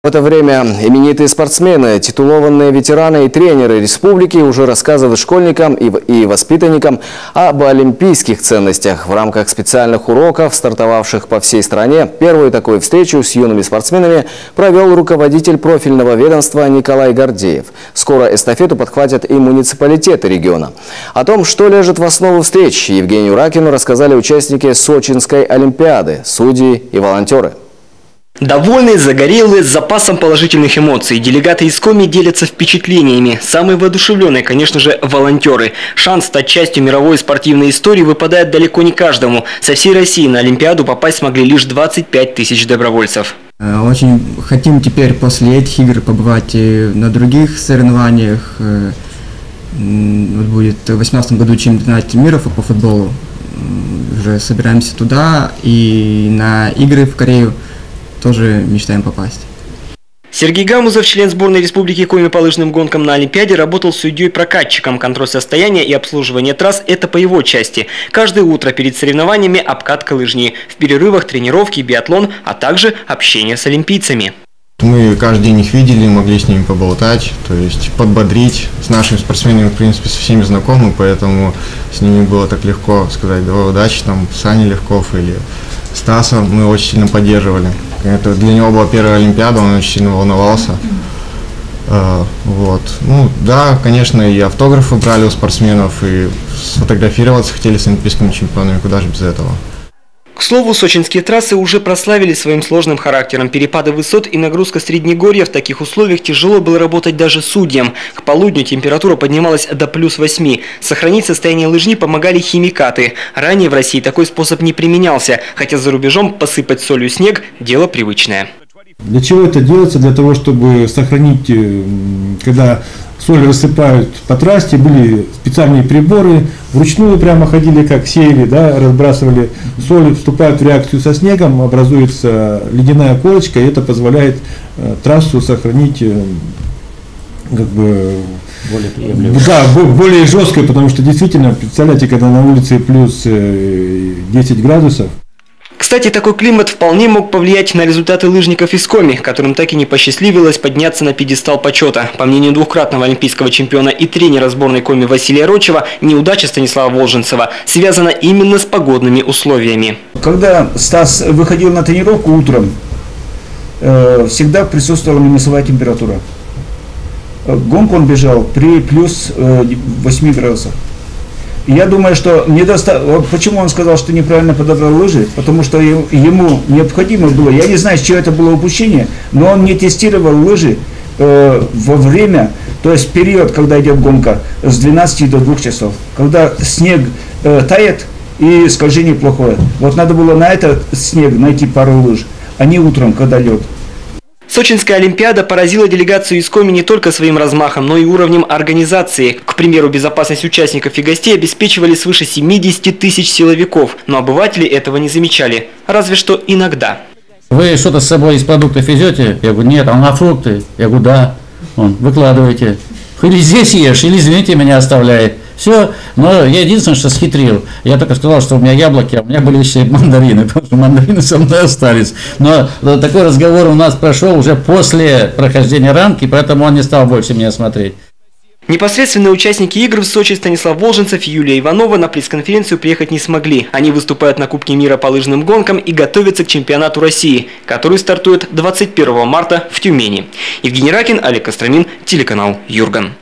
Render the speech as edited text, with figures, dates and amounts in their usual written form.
В это время именитые спортсмены, титулованные ветераны и тренеры республики уже рассказывают школьникам и воспитанникам об олимпийских ценностях. В рамках специальных уроков, стартовавших по всей стране, первую такую встречу с юными спортсменами провел руководитель профильного ведомства Николай Гордеев. Скоро эстафету подхватят и муниципалитеты региона. О том, что лежит в основу встреч, Евгению Ракину рассказали участники Сочинской олимпиады, судьи и волонтеры. Довольные, загорелые, с запасом положительных эмоций. Делегаты из Коми делятся впечатлениями. Самые воодушевленные, конечно же, волонтеры. Шанс стать частью мировой спортивной истории выпадает далеко не каждому. Со всей России на Олимпиаду попасть смогли лишь 25 тысяч добровольцев. Очень хотим теперь после этих игр побывать на других соревнованиях. Будет в 2018 году чемпионат мира по футболу. Уже собираемся туда, и на игры в Корею тоже мечтаем попасть. Сергей Гамузов, член сборной Республики Коми по лыжным гонкам на Олимпиаде, работал судьей-прокатчиком. Контроль состояния и обслуживание трасс – это по его части. Каждое утро перед соревнованиями обкатка лыжни. В перерывах тренировки, биатлон, а также общение с олимпийцами. Мы каждый день их видели, могли с ними поболтать, то есть подбодрить. С нашими спортсменами, в принципе, со всеми знакомы, поэтому с ними было так легко сказать «давай удачи», там, Саня Легков или Стаса мы очень сильно поддерживали. Это для него была первая Олимпиада, он очень сильно волновался. Вот. Ну да, конечно, и автографы брали у спортсменов, и сфотографироваться хотели с олимпийскими чемпионами, куда же без этого. К слову, сочинские трассы уже прославились своим сложным характером. Перепады высот и нагрузка среднегорья. В таких условиях тяжело было работать даже судьям. К полудню температура поднималась до +8. Сохранить состояние лыжни помогали химикаты. Ранее в России такой способ не применялся, хотя за рубежом посыпать солью снег – дело привычное. Для чего это делается? Для того, чтобы сохранить, когда соль рассыпают по трассе, были специальные приборы, вручную прямо ходили, как сеяли, да, разбрасывали соль, вступают в реакцию со снегом, образуется ледяная корочка, и это позволяет трассу сохранить как бы более жесткой, потому что действительно, представляете, когда на улице плюс 10 градусов. Кстати, такой климат вполне мог повлиять на результаты лыжников из Коми, которым так и не посчастливилось подняться на пьедестал почета. По мнению двукратного олимпийского чемпиона и тренера сборной Коми Василия Рочева, неудача Станислава Волженцева связана именно с погодными условиями. Когда Стас выходил на тренировку утром, всегда присутствовала минусовая температура. Гонку он бежал при плюс 8 градусах. Я думаю, что почему он сказал, что неправильно подобрал лыжи? Потому что ему необходимо было, я не знаю, с чего это было упущение, но он не тестировал лыжи во время, то есть период, когда идет гонка, с 12 до 2 часов. Когда снег тает и скольжение плохое. Вот надо было на этот снег найти пару лыж, а не утром, когда лед. Сочинская олимпиада поразила делегацию из Коми не только своим размахом, но и уровнем организации. К примеру, безопасность участников и гостей обеспечивали свыше 70 тысяч силовиков, но обыватели этого не замечали, разве что иногда. Вы что-то с собой из продуктов везете? Я говорю, нет, а на фрукты? Я говорю, да. Выкладывайте. Или здесь ешь, или извините, меня оставляет. Все, но я единственное, что схитрил. Я только сказал, что у меня яблоки, а у меня были еще мандарины, потому что мандарины со мной остались. Но такой разговор у нас прошел уже после прохождения рамки, поэтому он не стал больше меня смотреть. Непосредственные участники игр в Сочи Станислав Волженцев и Юлия Иванова на пресс-конференцию приехать не смогли. Они выступают на Кубке мира по лыжным гонкам и готовятся к чемпионату России, который стартует 21 марта в Тюмени. Евгений Ракин, Олег Костромин, телеканал Юрган.